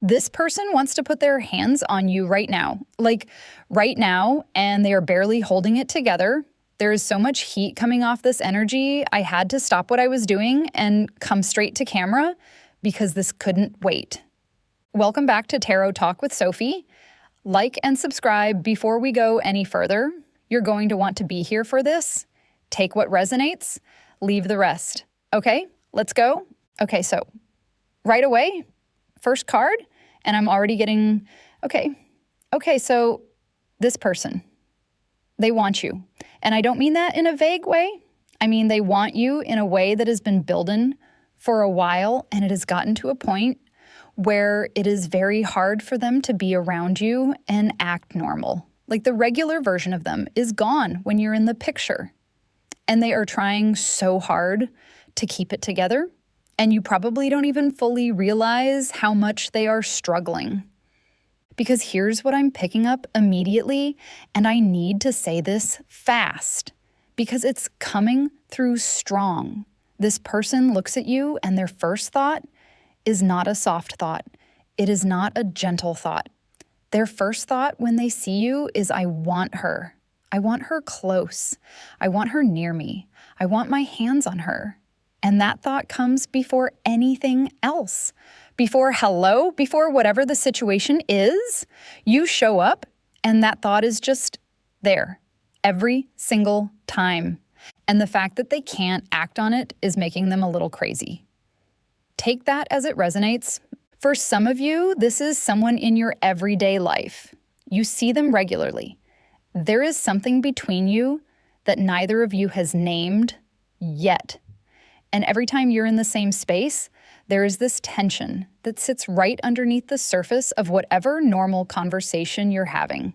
This person wants to put their hands on you right now, like right now, and they are barely holding it together. There is so much heat coming off this energy. I had to stop what I was doing and come straight to camera because this couldn't wait. Welcome back to Tarot Talk with Sophie. Like and subscribe before we go any further. You're going to want to be here for this. Take what resonates, leave the rest. Okay, let's go. Okay, so right away, first card, and I'm already getting, okay, so this person, they want you. And I don't mean that in a vague way. I mean, they want you in a way that has been building for a while, and it has gotten to a point where it is very hard for them to be around you and act normal. Like the regular version of them is gone when you're in the picture. And they are trying so hard to keep it together. And you probably don't even fully realize how much they are struggling. Because here's what I'm picking up immediately, and I need to say this fast, because it's coming through strong. This person looks at you and their first thought is not a soft thought. It is not a gentle thought. Their first thought when they see you is, I want her. I want her close. I want her near me. I want my hands on her. And that thought comes before anything else. Before hello, before whatever the situation is, you show up and that thought is just there every single time. And the fact that they can't act on it is making them a little crazy. Take that as it resonates. For some of you, this is someone in your everyday life. You see them regularly. There is something between you that neither of you has named yet. And every time you're in the same space, there is this tension that sits right underneath the surface of whatever normal conversation you're having.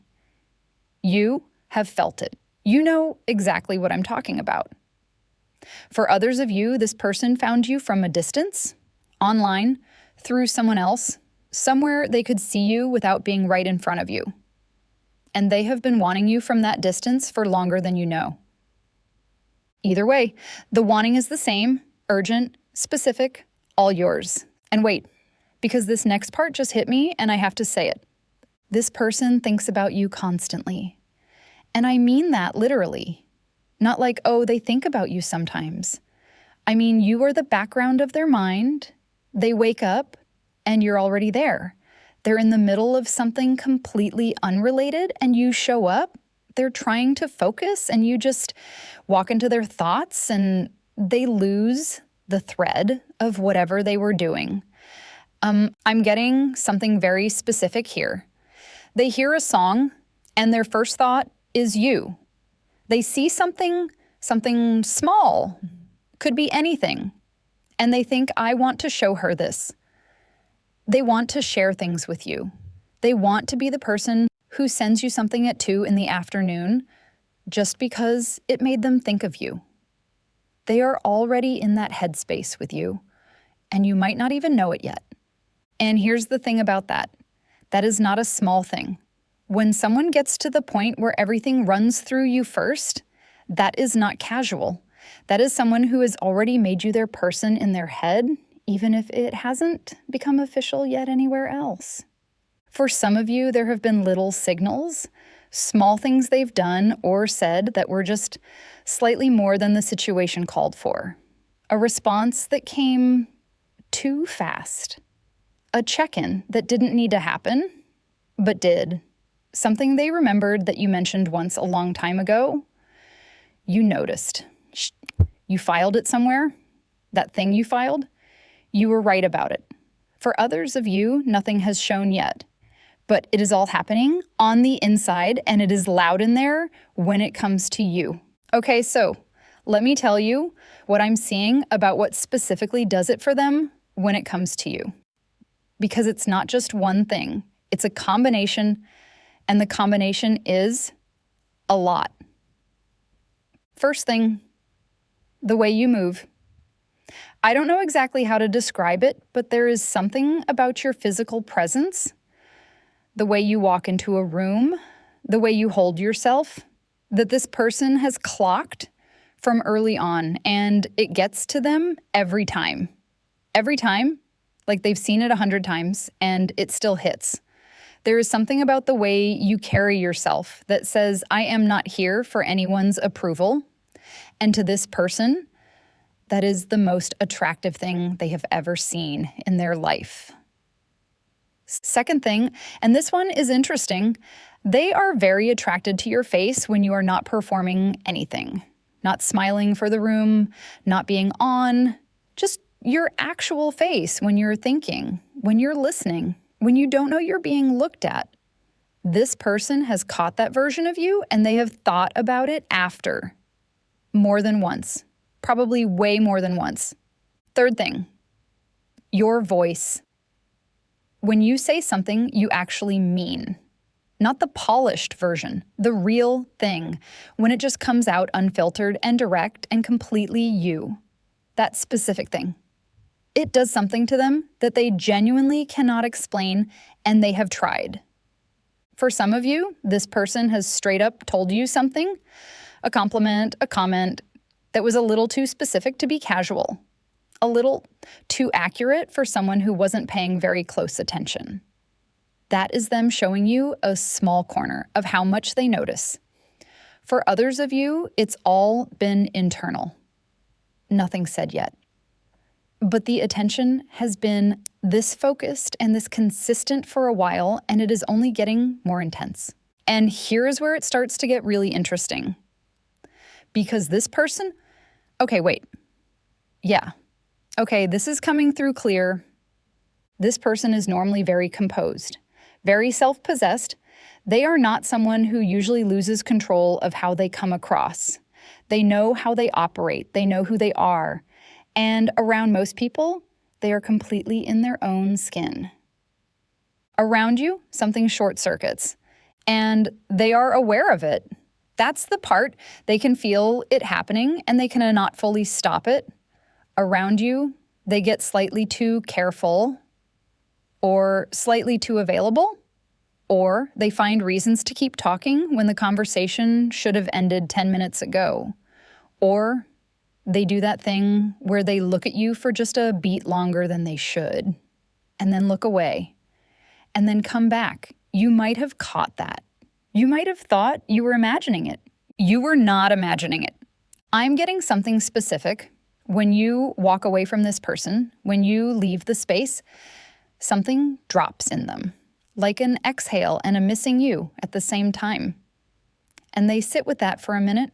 You have felt it. You know exactly what I'm talking about. For others of you, this person found you from a distance, online, through someone else, somewhere they could see you without being right in front of you. And they have been wanting you from that distance for longer than you know. Either way, the wanting is the same, urgent, specific, all yours. And wait, because this next part just hit me and I have to say it. This person thinks about you constantly. And I mean that literally. Not like, oh, they think about you sometimes. I mean, you are the background of their mind. They wake up and you're already there. They're in the middle of something completely unrelated and you show up. They're trying to focus and you just walk into their thoughts and they lose the thread of whatever they were doing. I'm getting something very specific here. They hear a song and their first thought is you. They see something small, could be anything, and they think, I want to show her this. They want to share things with you. They want to be the person who sends you something at 2 in the afternoon just because it made them think of you. They are already in that headspace with you, and you might not even know it yet. And here's the thing about that. That is not a small thing. When someone gets to the point where everything runs through you first, that is not casual. That is someone who has already made you their person in their head, even if it hasn't become official yet anywhere else. For some of you, there have been little signals, small things they've done or said that were just slightly more than the situation called for. A response that came too fast. A check-in that didn't need to happen, but did. Something they remembered that you mentioned once a long time ago. You noticed. You filed it somewhere. That thing you filed, you were right about it. For others of you, nothing has shown yet. But it is all happening on the inside, and it is loud in there when it comes to you. Okay, so let me tell you what I'm seeing about what specifically does it for them when it comes to you. Because it's not just one thing. It's a combination, and the combination is a lot. First thing, the way you move. I don't know exactly how to describe it, but there is something about your physical presence, the way you walk into a room, the way you hold yourself, that this person has clocked from early on, and it gets to them every time. Every time, Like they've seen it 100 times and it still hits. There is something about the way you carry yourself that says, I am not here for anyone's approval. And to this person, that is the most attractive thing they have ever seen in their life. Second thing, and this one is interesting, they are very attracted to your face when you are not performing anything, not smiling for the room, not being on, just your actual face when you're thinking, when you're listening, when you don't know you're being looked at. This person has caught that version of you and they have thought about it after. More than once. Probably way more than once. Third thing, your voice. When you say something you actually mean, not the polished version, the real thing, when it just comes out unfiltered and direct and completely you, that specific thing. It does something to them that they genuinely cannot explain, and they have tried. For some of you, this person has straight up told you something, a compliment, a comment, that was a little too specific to be casual, a little too accurate for someone who wasn't paying very close attention. That is them showing you a small corner of how much they notice. For others of you, it's all been internal. Nothing said yet. But the attention has been this focused and this consistent for a while, and it is only getting more intense. And here's where it starts to get really interesting. Because this person, okay, wait. Yeah. Okay, this is coming through clear. This person is normally very composed, very self-possessed. They are not someone who usually loses control of how they come across. They know how they operate. They know who they are. And around most people, they are completely in their own skin. Around you, something short circuits, and they are aware of it. That's the part. They can feel it happening, and they can not fully stop it. Around you, they get slightly too careful, or slightly too available, or they find reasons to keep talking when the conversation should have ended 10 minutes ago, or they do that thing where they look at you for just a beat longer than they should, and then look away, and then come back. You might have caught that. You might have thought you were imagining it. You were not imagining it. I'm getting something specific. When you walk away from this person, when you leave the space, something drops in them, like an exhale and a missing you at the same time. And they sit with that for a minute.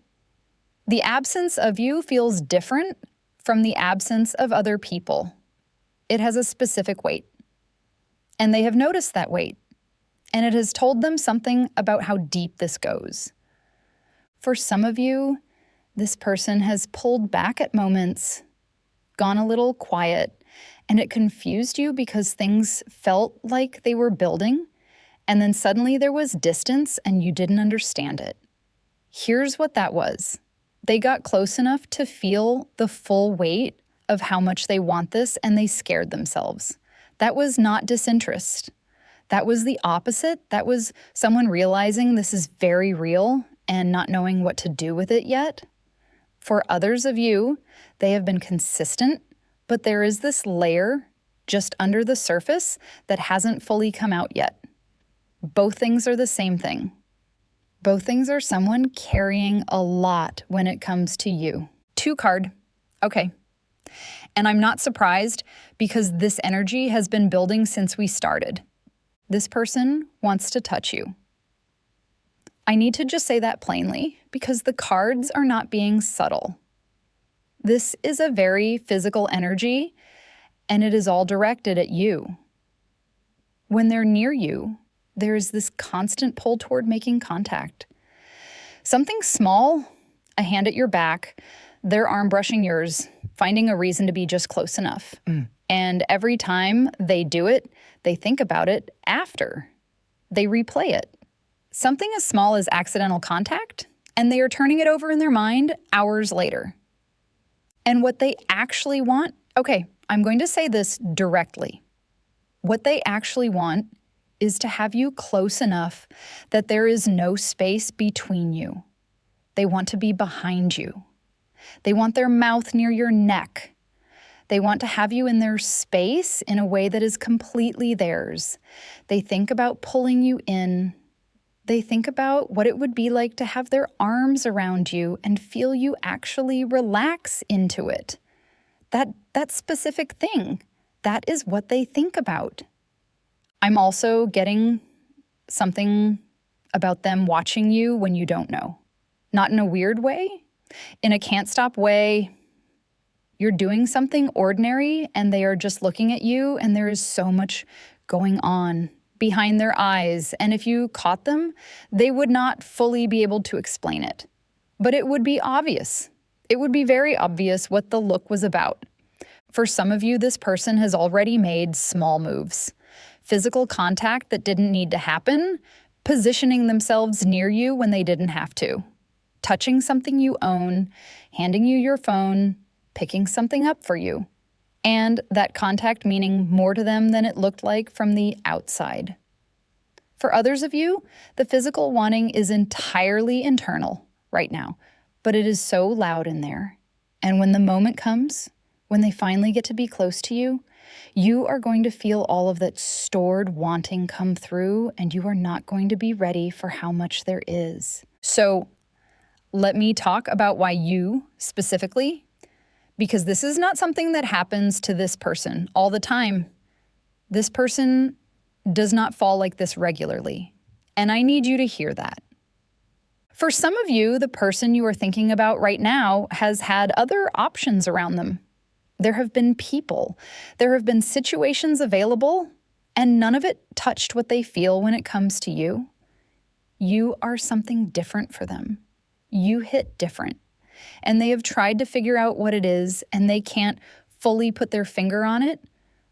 The absence of you feels different from the absence of other people. It has a specific weight. And they have noticed that weight. And it has told them something about how deep this goes. For some of you, this person has pulled back at moments, gone a little quiet, and it confused you because things felt like they were building, and then suddenly there was distance and you didn't understand it. Here's what that was. They got close enough to feel the full weight of how much they want this, and they scared themselves. That was not disinterest. That was the opposite. That was someone realizing this is very real and not knowing what to do with it yet. For others of you, they have been consistent, but there is this layer just under the surface that hasn't fully come out yet. Both things are the same thing. Both things are someone carrying a lot when it comes to you. 2 card. Okay. And I'm not surprised because this energy has been building since we started. This person wants to touch you. I need to just say that plainly because the cards are not being subtle. This is a very physical energy, and it is all directed at you. When they're near you, there is this constant pull toward making contact. Something small, a hand at your back, their arm brushing yours, finding a reason to be just close enough. And every time they do it, they think about it after. They replay it. Something as small as accidental contact, and they are turning it over in their mind hours later. And what they actually want, okay, I'm going to say this directly. What they actually want is to have you close enough that there is no space between you. They want to be behind you. They want their mouth near your neck. They want to have you in their space in a way that is completely theirs. They think about pulling you in. They think about what it would be like to have their arms around you and feel you actually relax into it. That specific thing, that is what they think about. I'm also getting something about them watching you when you don't know. Not in a weird way, in a can't stop way. You're doing something ordinary and they are just looking at you, and there is so much going on behind their eyes. And if you caught them, they would not fully be able to explain it. But it would be obvious. It would be very obvious what the look was about. For some of you, this person has already made small moves. Physical contact that didn't need to happen, positioning themselves near you when they didn't have to, touching something you own, handing you your phone, picking something up for you, and that contact meaning more to them than it looked like from the outside. For others of you, the physical wanting is entirely internal right now, but it is so loud in there. And when the moment comes, when they finally get to be close to you, you are going to feel all of that stored wanting come through, and you are not going to be ready for how much there is. So let me talk about why you specifically, because this is not something that happens to this person all the time. This person does not fall like this regularly, and I need you to hear that. For some of you, the person you are thinking about right now has had other options around them. There have been people, there have been situations available, and none of it touched what they feel when it comes to you. You are something different for them. You hit different. And they have tried to figure out what it is, and they can't fully put their finger on it,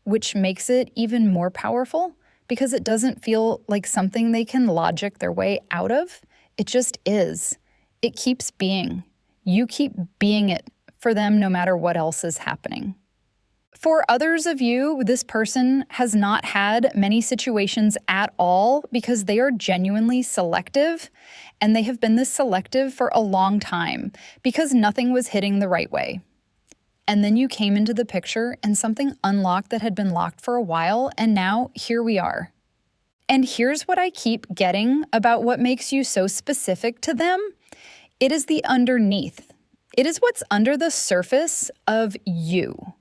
which makes it even more powerful because it doesn't feel like something they can logic their way out of. It just is. It keeps being. You keep being it for them no matter what else is happening. For others of you, this person has not had many situations at all because they are genuinely selective, and they have been this selective for a long time because nothing was hitting the right way. And then you came into the picture and something unlocked that had been locked for a while, and now here we are. And here's what I keep getting about what makes you so specific to them. It is the underneath. It is what's under the surface of you.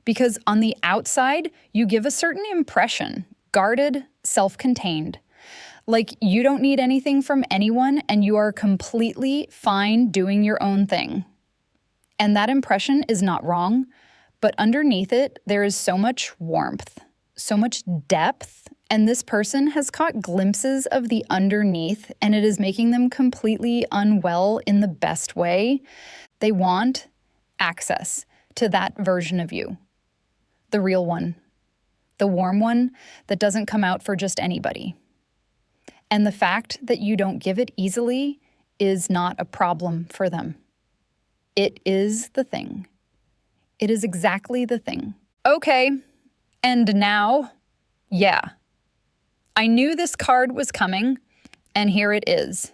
Because on the outside, you give a certain impression, guarded, self-contained. Like you don't need anything from anyone and you are completely fine doing your own thing. And that impression is not wrong, but underneath it, there is so much warmth, so much depth, and this person has caught glimpses of the underneath, and it is making them completely unwell in the best way. They want access to that version of you, the real one, the warm one that doesn't come out for just anybody. And the fact that you don't give it easily is not a problem for them. It is the thing. It is exactly the thing. Okay, and now, yeah. I knew this card was coming, and here it is.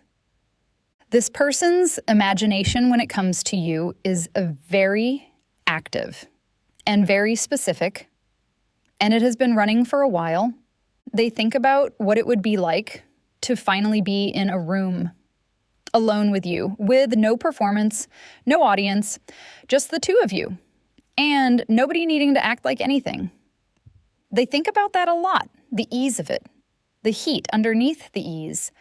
This person's imagination when it comes to you is very active and very specific, and it has been running for a while. They think about what it would be like to finally be in a room alone with you, with no performance, no audience, just the two of you, and nobody needing to act like anything. They think about that a lot, the ease of it, the heat underneath the ease,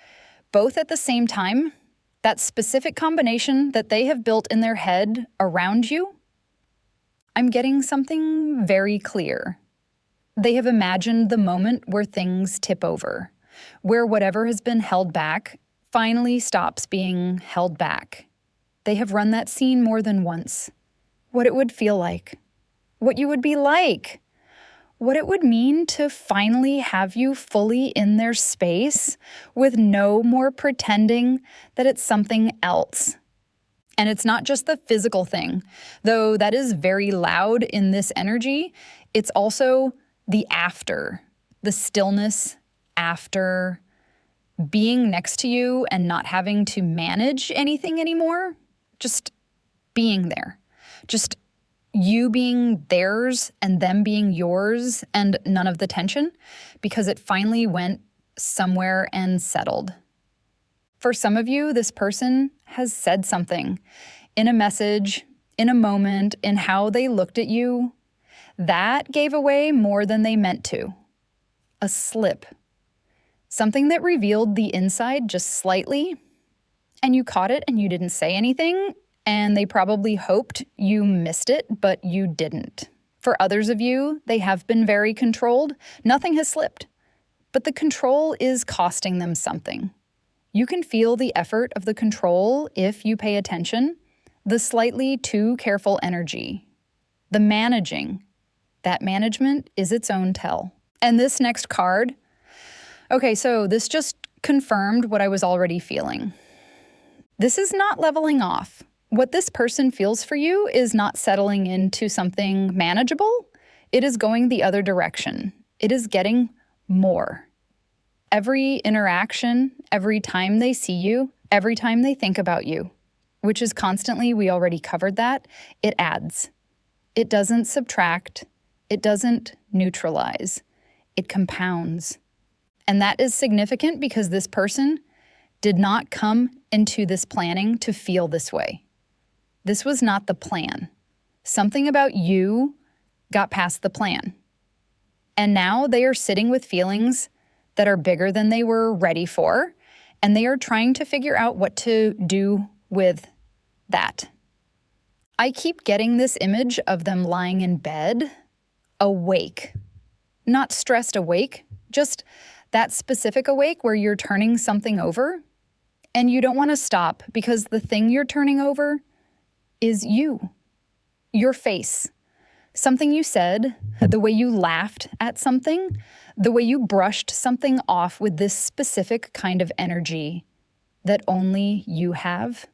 both at the same time, that specific combination that they have built in their head around you. I'm getting something very clear. They have imagined the moment where things tip over, where whatever has been held back finally stops being held back. They have run that scene more than once. What it would feel like, what you would be like, what it would mean to finally have you fully in their space with no more pretending that it's something else. And it's not just the physical thing, though that is very loud in this energy. It's also the after, the stillness after being next to you and not having to manage anything anymore. Just being there, just You being theirs and them being yours, and none of the tension, because it finally went somewhere and settled. For some of you, this person has said something in a message, in a moment, in how they looked at you, that gave away more than they meant to. A slip. Something that revealed the inside just slightly, and you caught it and you didn't say anything, and they probably hoped you missed it, but you didn't. For others of you, they have been very controlled. Nothing has slipped, but the control is costing them something. You can feel the effort of the control if you pay attention, the slightly too careful energy, the managing. That management is its own tell. And this next card, okay, so this just confirmed what I was already feeling. This is not leveling off. What this person feels for you is not settling into something manageable. It is going the other direction. It is getting more. Every interaction, every time they see you, every time they think about you, which is constantly, we already covered that, it adds. It doesn't subtract. It doesn't neutralize. It compounds. And that is significant because this person did not come into this planning to feel this way. This was not the plan. Something about you got past the plan. And now they are sitting with feelings that are bigger than they were ready for, and they are trying to figure out what to do with that. I keep getting this image of them lying in bed, awake. Not stressed awake, just that specific awake where you're turning something over, and you don't want to stop because the thing you're turning over is you, your face. Something you said, the way you laughed at something, the way you brushed something off with this specific kind of energy that only you have.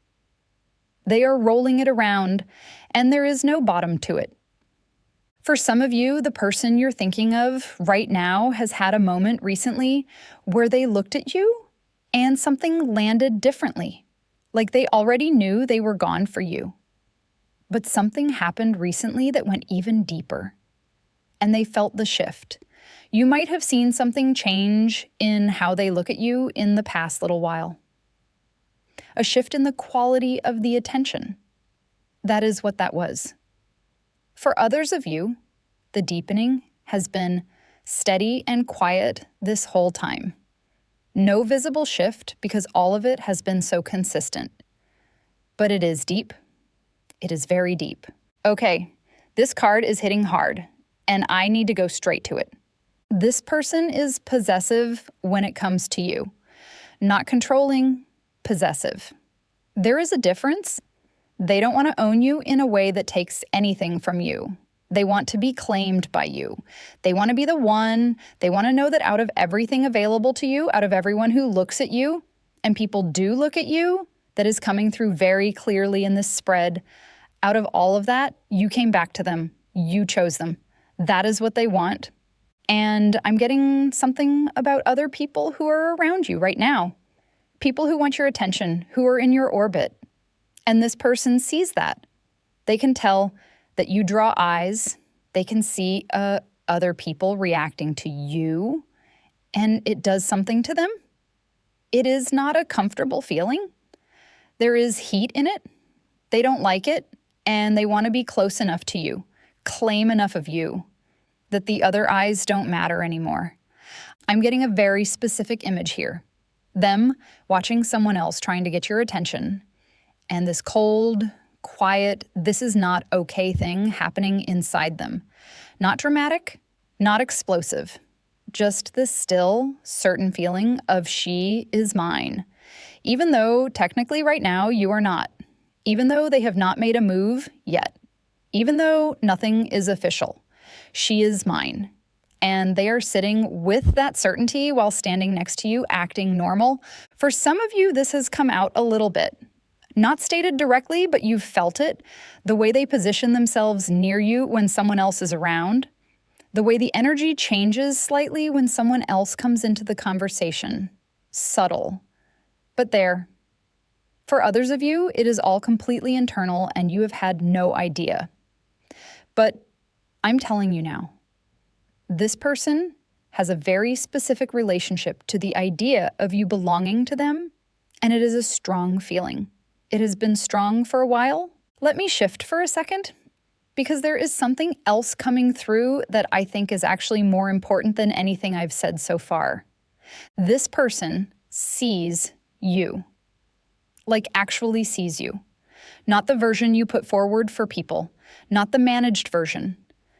They are rolling it around, and there is no bottom to it. For some of you, the person you're thinking of right now has had a moment recently where they looked at you and something landed differently, like they already knew they were gone for you. But something happened recently that went even deeper, and they felt the shift. You might have seen something change in how they look at you in the past little while. A shift in the quality of the attention. That is what that was. For others of you, the deepening has been steady and quiet this whole time. No visible shift because all of it has been so consistent. But it is deep. It is very deep. Okay, this card is hitting hard, and I need to go straight to it. This person is possessive when it comes to you. Not controlling, possessive. There is a difference. They don't want to own you in a way that takes anything from you. They want to be claimed by you. They want to be the one. They want to know that out of everything available to you, out of everyone who looks at you, and people do look at you, that is coming through very clearly in this spread, out of all of that, you came back to them. You chose them. That is what they want. And I'm getting something about other people who are around you right now. People who want your attention, who are in your orbit. And this person sees that. They can tell that you draw eyes. They can see other people reacting to you, and it does something to them. It is not a comfortable feeling. There is heat in it. They don't like it, and they want to be close enough to you, claim enough of you, that the other eyes don't matter anymore. I'm getting a very specific image here. Them watching someone else trying to get your attention, and this cold, quiet, this is not okay thing happening inside them. Not dramatic, not explosive, just this still, certain feeling of she is mine. Even though technically right now you are not. Even though they have not made a move yet. Even though nothing is official. She is mine. And they are sitting with that certainty while standing next to you, acting normal. For some of you, this has come out a little bit. Not stated directly, but you've felt it. The way they position themselves near you when someone else is around. The way the energy changes slightly when someone else comes into the conversation. Subtle. But there. For others of you, it is all completely internal and you have had no idea. But I'm telling you now, this person has a very specific relationship to the idea of you belonging to them, and it is a strong feeling. It has been strong for a while. Let me shift for a second, because there is something else coming through that I think is actually more important than anything I've said so far. This person sees you, like actually sees you. Not the version you put forward for people, not the managed version,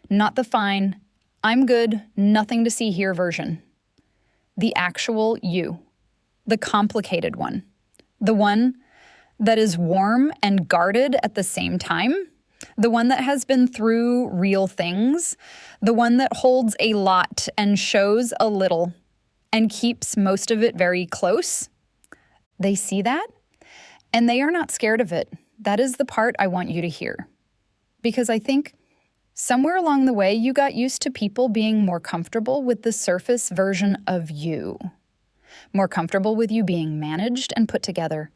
not the fine, I'm good, nothing to see here version. The actual you, the complicated one, the one that is warm and guarded at the same time, the one that has been through real things, the one that holds a lot and shows a little and keeps most of it very close. They see that, and they are not scared of it. That is the part I want you to hear. Because I think somewhere along the way, you got used to people being more comfortable with the surface version of you, more comfortable with you being managed and put together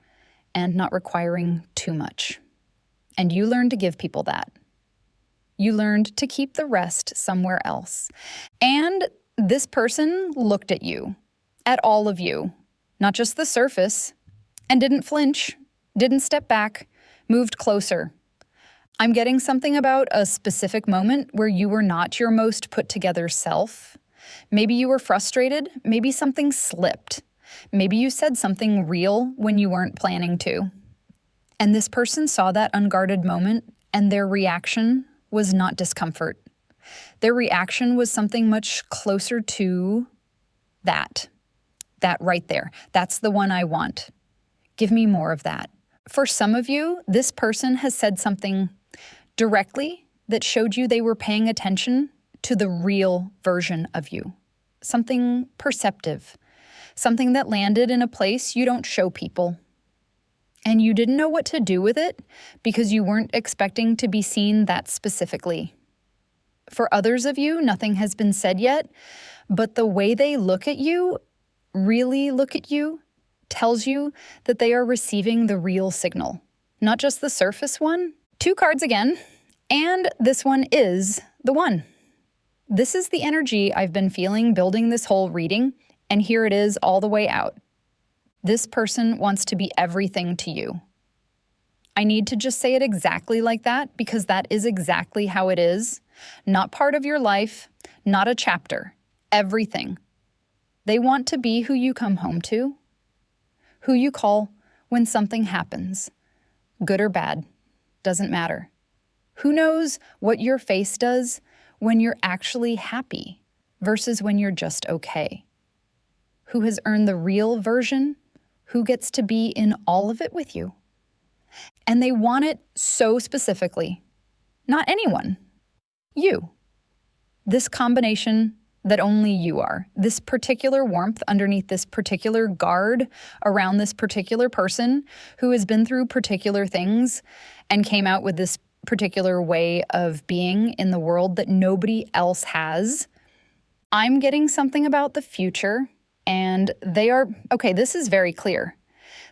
and not requiring too much. And you learned to give people that. You learned to keep the rest somewhere else. And this person looked at you, at all of you, not just the surface, and didn't flinch, didn't step back, moved closer. I'm getting something about a specific moment where you were not your most put together self. Maybe you were frustrated, maybe something slipped. Maybe you said something real when you weren't planning to. And this person saw that unguarded moment, and their reaction was not discomfort. Their reaction was something much closer to that right there. That's the one I want. Give me more of that. For some of you, this person has said something directly that showed you they were paying attention to the real version of you. Something perceptive. Something that landed in a place you don't show people. And you didn't know what to do with it because you weren't expecting to be seen that specifically. For others of you, nothing has been said yet, but the way they look at you, really look at you, tells you that they are receiving the real signal, not just the surface one. 2 cards again, and this one is the one. This is the energy I've been feeling building this whole reading, and here it is all the way out. This person wants to be everything to you. I need to just say it exactly like that because that is exactly how it is. Not part of your life, not a chapter, everything. They want to be who you come home to, who you call when something happens, good or bad, doesn't matter. Who knows what your face does when you're actually happy versus when you're just okay? Who has earned the real version? Who gets to be in all of it with you? And they want it so specifically. Not anyone. You. This combination that only you are. This particular warmth underneath this particular guard around this particular person who has been through particular things and came out with this particular way of being in the world that nobody else has. I'm getting something about the future, and they are, okay, this is very clear.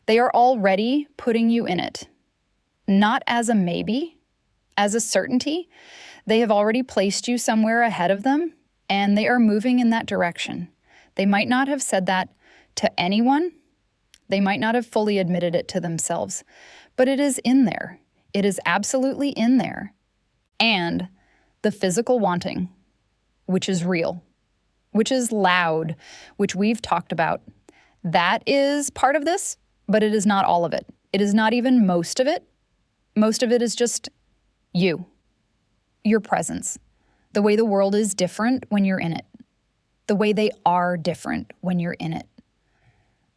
They are already putting you in it. Not as a maybe, as a certainty. They have already placed you somewhere ahead of them, and they are moving in that direction. They might not have said that to anyone. They might not have fully admitted it to themselves, but it is in there. It is absolutely in there. And the physical wanting, which is real, which is loud, which we've talked about, that is part of this, but it is not all of it. It is not even most of it. Most of it is just you, your presence. The way the world is different when you're in it. The way they are different when you're in it.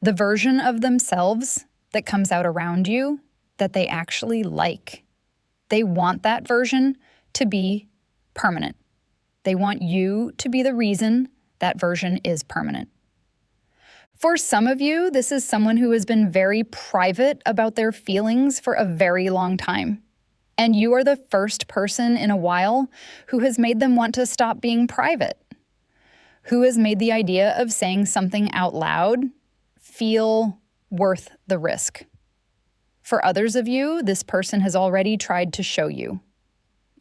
The version of themselves that comes out around you that they actually like. They want that version to be permanent. They want you to be the reason that version is permanent. For some of you, this is someone who has been very private about their feelings for a very long time. And you are the first person in a while who has made them want to stop being private, who has made the idea of saying something out loud feel worth the risk. For others of you, this person has already tried to show you.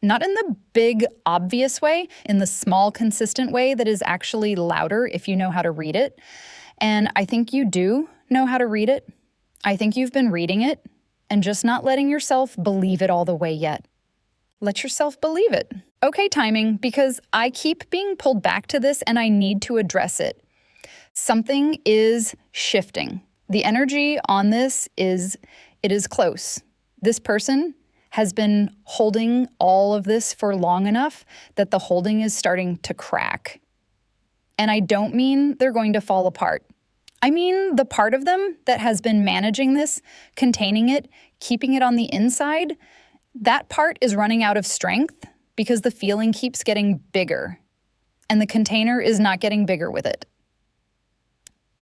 Not in the big, obvious way, in the small, consistent way that is actually louder if you know how to read it. And I think you do know how to read it. I think you've been reading it and just not letting yourself believe it all the way yet. Let yourself believe it. Okay, timing, because I keep being pulled back to this and I need to address it. Something is shifting. The energy on this is, it is close. This person has been holding all of this for long enough that the holding is starting to crack. And I don't mean they're going to fall apart. I mean the part of them that has been managing this, containing it, keeping it on the inside, that part is running out of strength because the feeling keeps getting bigger, and the container is not getting bigger with it.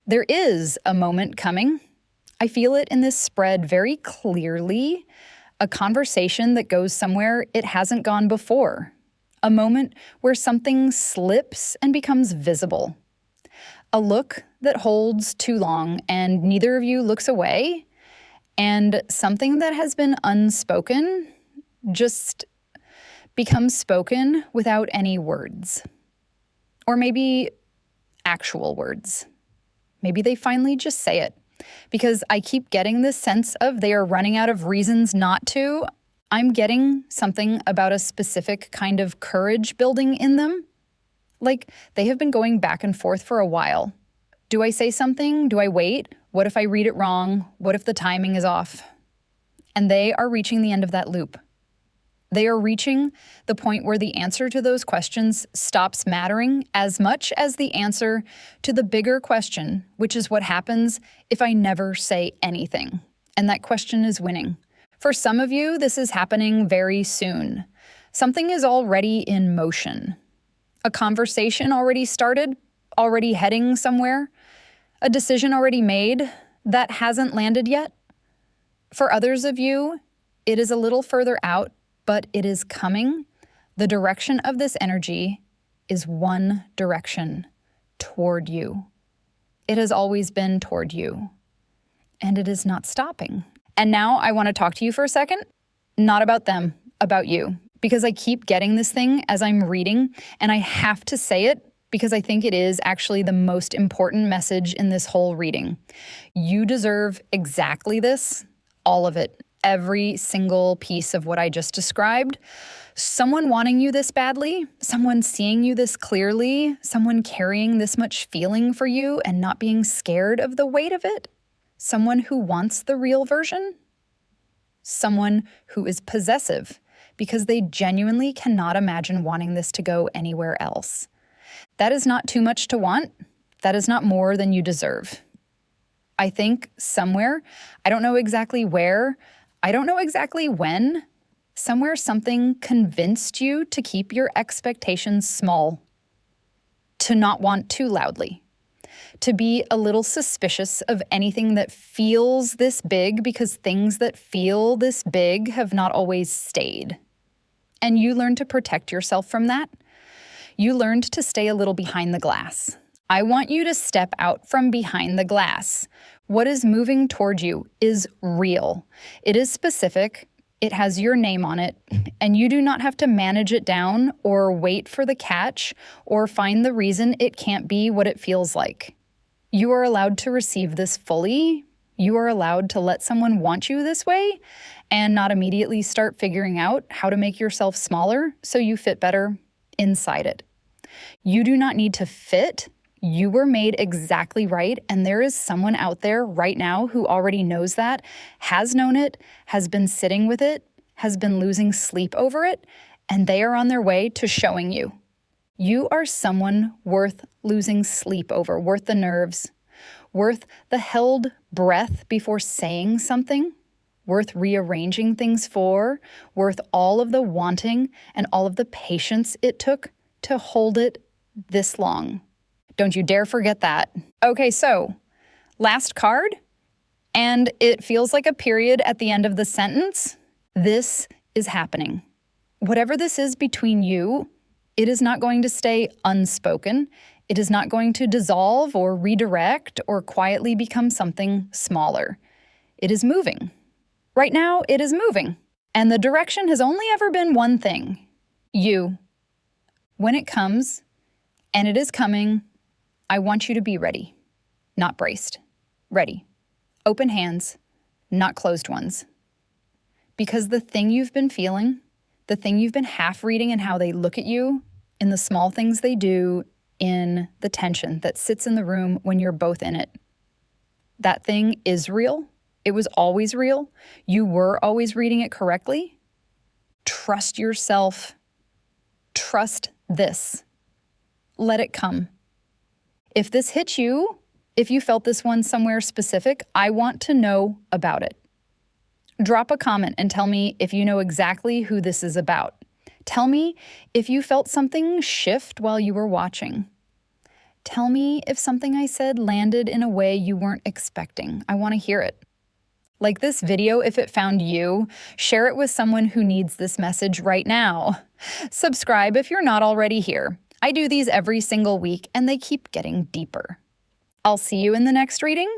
There is a moment coming. I feel it in this spread very clearly, a conversation that goes somewhere it hasn't gone before, a moment where something slips and becomes visible, a look that holds too long and neither of you looks away, and something that has been unspoken just becomes spoken without any words. Or maybe actual words. Maybe they finally just say it. Because I keep getting this sense of they are running out of reasons not to. I'm getting something about a specific kind of courage building in them. Like they have been going back and forth for a while. Do I say something? Do I wait? What if I read it wrong? What if the timing is off? And they are reaching the end of that loop. They are reaching the point where the answer to those questions stops mattering as much as the answer to the bigger question, which is what happens if I never say anything. And that question is winning. For some of you, this is happening very soon. Something is already in motion. A conversation already started, already heading somewhere. A decision already made that hasn't landed yet. For others of you, it is a little further out, but it is coming. The direction of this energy is one direction, toward you. It has always been toward you, and it is not stopping. And now I want to talk to you for a second, not about them, about you, because I keep getting this thing as I'm reading, and I have to say it because I think it is actually the most important message in this whole reading. You deserve exactly this, all of it. Every single piece of what I just described. Someone wanting you this badly, someone seeing you this clearly, someone carrying this much feeling for you and not being scared of the weight of it, someone who wants the real version, someone who is possessive because they genuinely cannot imagine wanting this to go anywhere else. That is not too much to want. That is not more than you deserve. I think somewhere, I don't know exactly where, I don't know exactly when, somewhere something convinced you to keep your expectations small, to not want too loudly, to be a little suspicious of anything that feels this big because things that feel this big have not always stayed. And you learned to protect yourself from that. You learned to stay a little behind the glass. I want you to step out from behind the glass. What is moving toward you is real. It is specific. It has your name on it, and you do not have to manage it down or wait for the catch or find the reason it can't be what it feels like. You are allowed to receive this fully. You are allowed to let someone want you this way and not immediately start figuring out how to make yourself smaller so you fit better inside it. You do not need to fit. You were made exactly right, and there is someone out there right now who already knows that, has known it, has been sitting with it, has been losing sleep over it, and they are on their way to showing you. You are someone worth losing sleep over, worth the nerves, worth the held breath before saying something, worth rearranging things for, worth all of the wanting and all of the patience it took to hold it this long. Don't you dare forget that. Okay, so last card, and it feels like a period at the end of the sentence. This is happening. Whatever this is between you, it is not going to stay unspoken. It is not going to dissolve or redirect or quietly become something smaller. It is moving. Right now, it is moving. And the direction has only ever been one thing. You. When it comes, and it is coming, I want you to be ready, not braced. Ready. Open hands, not closed ones. Because the thing you've been feeling, the thing you've been half reading in how they look at you, in the small things they do, in the tension that sits in the room when you're both in it, that thing is real. It was always real. You were always reading it correctly. Trust yourself. Trust this. Let it come. If this hit you, if you felt this one somewhere specific, I want to know about it. Drop a comment and tell me if you know exactly who this is about. Tell me if you felt something shift while you were watching. Tell me if something I said landed in a way you weren't expecting. I want to hear it. Like this video, if it found you, share it with someone who needs this message right now. Subscribe if you're not already here. I do these every single week, and they keep getting deeper. I'll see you in the next reading.